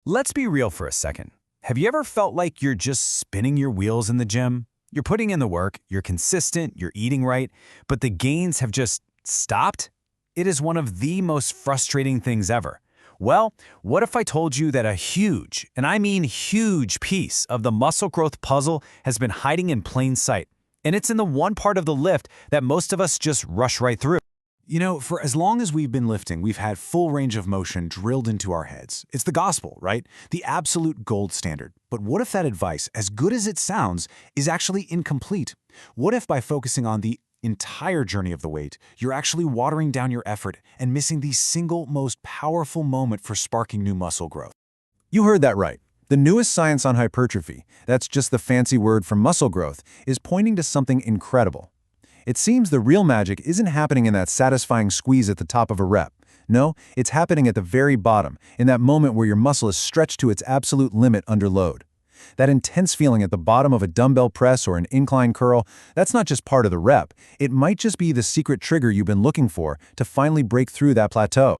Let's be real for a second. Have you ever felt like you're just spinning your wheels in the gym? You're putting in the work, you're consistent, you're eating right, but the gains have just stopped? It is one of the most frustrating things ever. Well, what if I told you that a huge, and I mean huge piece of the muscle growth puzzle has been hiding in plain sight, and it's in the one part of the lift that most of us just rush right through? You know, for as long as we've been lifting, we've had full range of motion drilled into our heads. It's the gospel, right? The absolute gold standard. But what if that advice, as good as it sounds, is actually incomplete? What if by focusing on the entire journey of the weight, you're actually watering down your effort and missing the single most powerful moment for sparking new muscle growth? You heard that right. The newest science on hypertrophy, that's just the fancy word for muscle growth, is pointing to something incredible. It seems the real magic isn't happening in that satisfying squeeze at the top of a rep. No, it's happening at the very bottom, in that moment where your muscle is stretched to its absolute limit under load. That intense feeling at the bottom of a dumbbell press or an incline curl, that's not just part of the rep. It might just be the secret trigger you've been looking for to finally break through that plateau.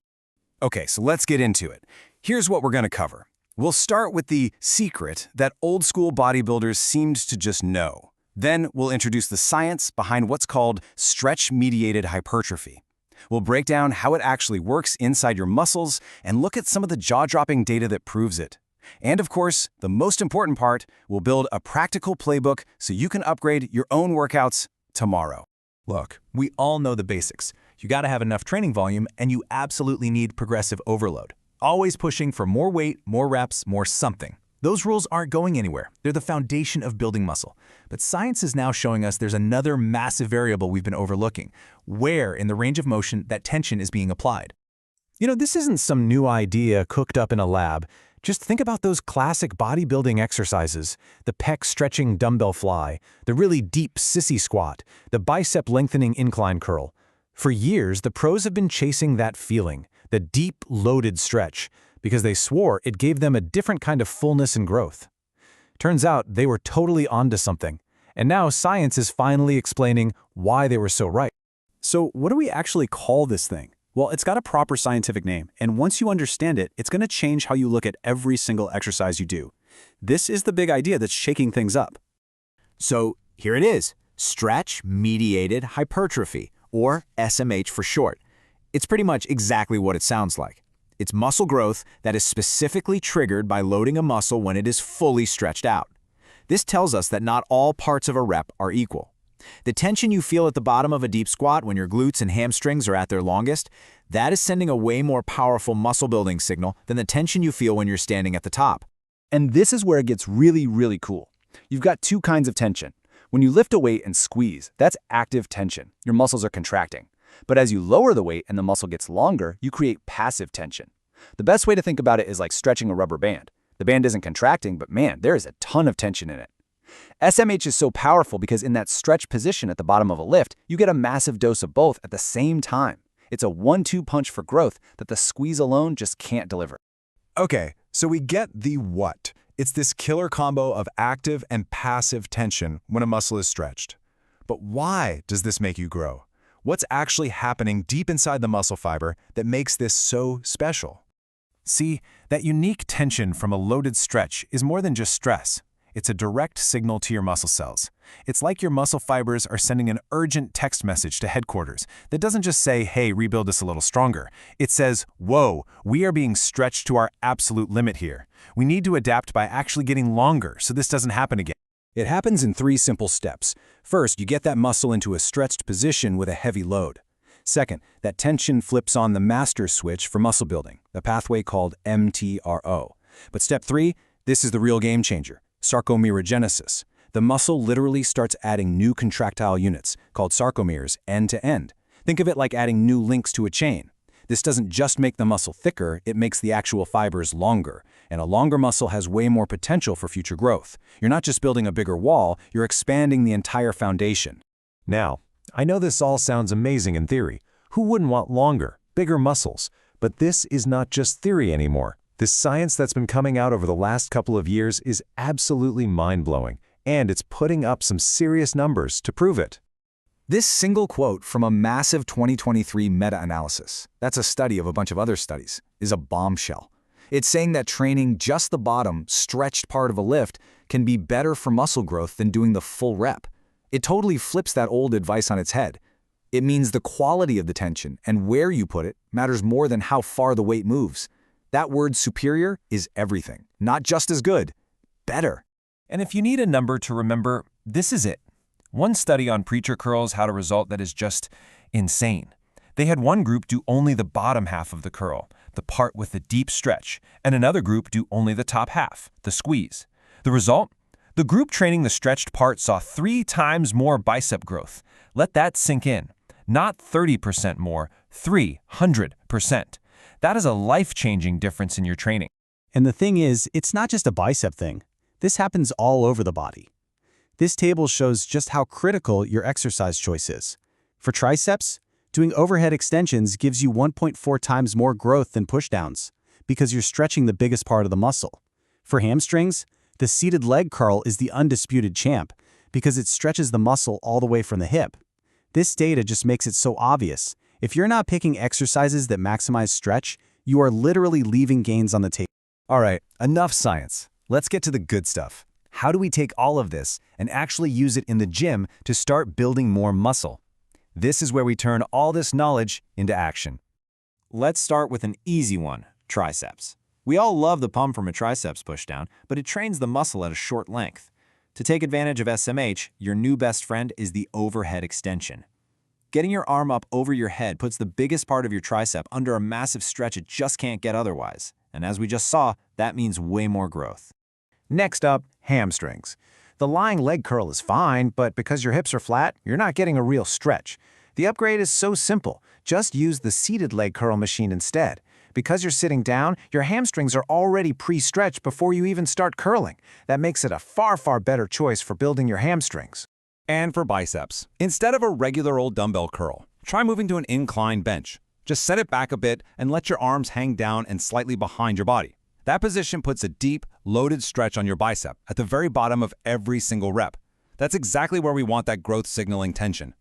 Okay, so let's get into it. Here's what we're going to cover. We'll start with the secret that old-school bodybuilders seemed to just know. Then we'll introduce the science behind what's called stretch-mediated hypertrophy. We'll break down how it actually works inside your muscles and look at some of the jaw-dropping data that proves it. And of course, the most important part, we'll build a practical playbook so you can upgrade your own workouts tomorrow. Look, we all know the basics. You gotta have enough training volume, and you absolutely need progressive overload. Always pushing for more weight, more reps, more something. Those rules aren't going anywhere. They're the foundation of building muscle. But science is now showing us there's another massive variable we've been overlooking, where in the range of motion that tension is being applied. You know, this isn't some new idea cooked up in a lab. Just think about those classic bodybuilding exercises, the pec stretching dumbbell fly, the really deep sissy squat, the bicep lengthening incline curl. For years, the pros have been chasing that feeling, the deep loaded stretch, because they swore it gave them a different kind of fullness and growth. Turns out they were totally onto something, and now science is finally explaining why they were so right. So what do we actually call this thing? Well, it's got a proper scientific name, and once you understand it, it's going to change how you look at every single exercise you do. This is the big idea that's shaking things up. So here it is, stretch-mediated hypertrophy, or SMH for short. It's pretty much exactly what it sounds like. It's muscle growth that is specifically triggered by loading a muscle when it is fully stretched out. This tells us that not all parts of a rep are equal. The tension you feel at the bottom of a deep squat when your glutes and hamstrings are at their longest, that is sending a way more powerful muscle building signal than the tension you feel when you're standing at the top. And this is where it gets really cool. You've got two kinds of tension. When you lift a weight and squeeze, that's active tension. Your muscles are contracting. But as you lower the weight and the muscle gets longer, you create passive tension. The best way to think about it is like stretching a rubber band. The band isn't contracting, but man, there is a ton of tension in it. SMH is so powerful because in that stretch position at the bottom of a lift, you get a massive dose of both at the same time. It's a 1-2 punch for growth that the squeeze alone just can't deliver. Okay, so we get the what. It's this killer combo of active and passive tension when a muscle is stretched. But why does this make you grow? What's actually happening deep inside the muscle fiber that makes this so special? See, that unique tension from a loaded stretch is more than just stress. It's a direct signal to your muscle cells. It's like your muscle fibers are sending an urgent text message to headquarters that doesn't just say, hey, rebuild us a little stronger. It says, whoa, we are being stretched to our absolute limit here. We need to adapt by actually getting longer so this doesn't happen again. It happens in 3 simple steps. First, you get that muscle into a stretched position with a heavy load. Second, that tension flips on the master switch for muscle building, a pathway called mTRO. But step 3, this is the real game changer, sarcomerogenesis. The muscle literally starts adding new contractile units, called sarcomeres, end to end. Think of it like adding new links to a chain. This doesn't just make the muscle thicker, it makes the actual fibers longer. And a longer muscle has way more potential for future growth. You're not just building a bigger wall, you're expanding the entire foundation. Now, I know this all sounds amazing in theory. Who wouldn't want longer, bigger muscles? But this is not just theory anymore. The science that's been coming out over the last couple of years is absolutely mind-blowing, and it's putting up some serious numbers to prove it. This single quote from a massive 2023 meta-analysis, that's a study of a bunch of other studies, is a bombshell. It's saying that training just the bottom, stretched part of a lift can be better for muscle growth than doing the full rep. It totally flips that old advice on its head. It means the quality of the tension and where you put it matters more than how far the weight moves. That word superior is everything. Not just as good, better. And if you need a number to remember, this is it. One study on preacher curls had a result that is just insane. They had one group do only the bottom half of the curl, the part with the deep stretch, and another group do only the top half, the squeeze. The result? The group training the stretched part saw 3 times more bicep growth. Let that sink in. Not 30% more, 300%. That is a life-changing difference in your training. And the thing is, it's not just a bicep thing. This happens all over the body. This table shows just how critical your exercise choice is. For triceps, doing overhead extensions gives you 1.4 times more growth than pushdowns, because you're stretching the biggest part of the muscle. For hamstrings, the seated leg curl is the undisputed champ, because it stretches the muscle all the way from the hip. This data just makes it so obvious. If you're not picking exercises that maximize stretch, you are literally leaving gains on the table. All right, enough science. Let's get to the good stuff. How do we take all of this and actually use it in the gym to start building more muscle? This is where we turn all this knowledge into action. Let's start with an easy one, triceps. We all love the pump from a triceps pushdown, but it trains the muscle at a short length. To take advantage of SMH, your new best friend is the overhead extension. Getting your arm up over your head puts the biggest part of your tricep under a massive stretch it just can't get otherwise. And as we just saw, that means way more growth. Next up, hamstrings. The lying leg curl is fine, but because your hips are flat, you're not getting a real stretch. The upgrade is so simple. Just use the seated leg curl machine instead. Because you're sitting down, your hamstrings are already pre-stretched before you even start curling. That makes it a far, far better choice for building your hamstrings. And for biceps, instead of a regular old dumbbell curl, try moving to an incline bench. Just set it back a bit and let your arms hang down and slightly behind your body. That position puts a deep, loaded stretch on your bicep at the very bottom of every single rep. That's exactly where we want that growth signaling tension.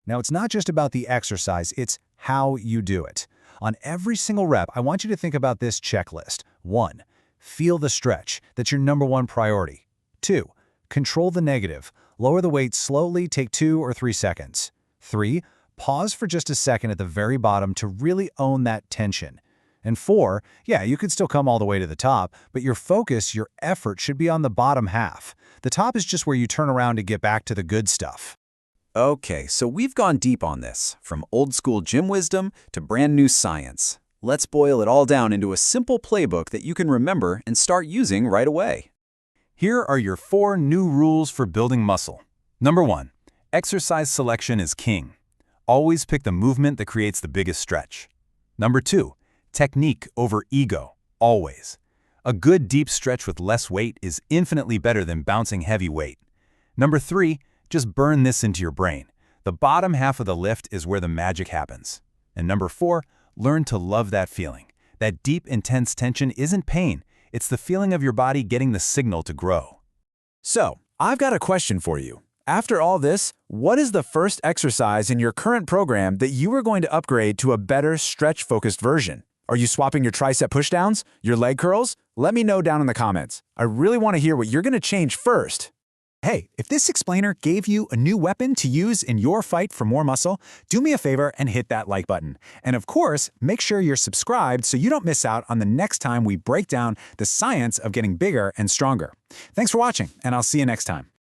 Now, it's not just about the exercise, it's how you do it. On every single rep, I want you to think about this checklist. 1. Feel the stretch. That's your number 1 priority. 2. Control the negative. Lower the weight slowly, take 2 or 3 seconds. 3. Pause for just a second at the very bottom to really own that tension. And 4, yeah, you could still come all the way to the top, but your focus, your effort should be on the bottom half. The top is just where you turn around to get back to the good stuff. Okay, so we've gone deep on this, from old school gym wisdom to brand new science. Let's boil it all down into a simple playbook that you can remember and start using right away. Here are your 4 new rules for building muscle. Number 1, exercise selection is king. Always pick the movement that creates the biggest stretch. Number 2, technique over ego, always. A good deep stretch with less weight is infinitely better than bouncing heavy weight. Number 3, just burn this into your brain. The bottom half of the lift is where the magic happens. And number 4, learn to love that feeling. That deep, intense tension isn't pain. It's the feeling of your body getting the signal to grow. So, I've got a question for you. After all this, what is the first exercise in your current program that you are going to upgrade to a better stretch-focused version? Are you swapping your tricep pushdowns? Your leg curls? Let me know down in the comments. I really want to hear what you're going to change first. Hey, if this explainer gave you a new weapon to use in your fight for more muscle, do me a favor and hit that like button. And of course, make sure you're subscribed so you don't miss out on the next time we break down the science of getting bigger and stronger. Thanks for watching, and I'll see you next time.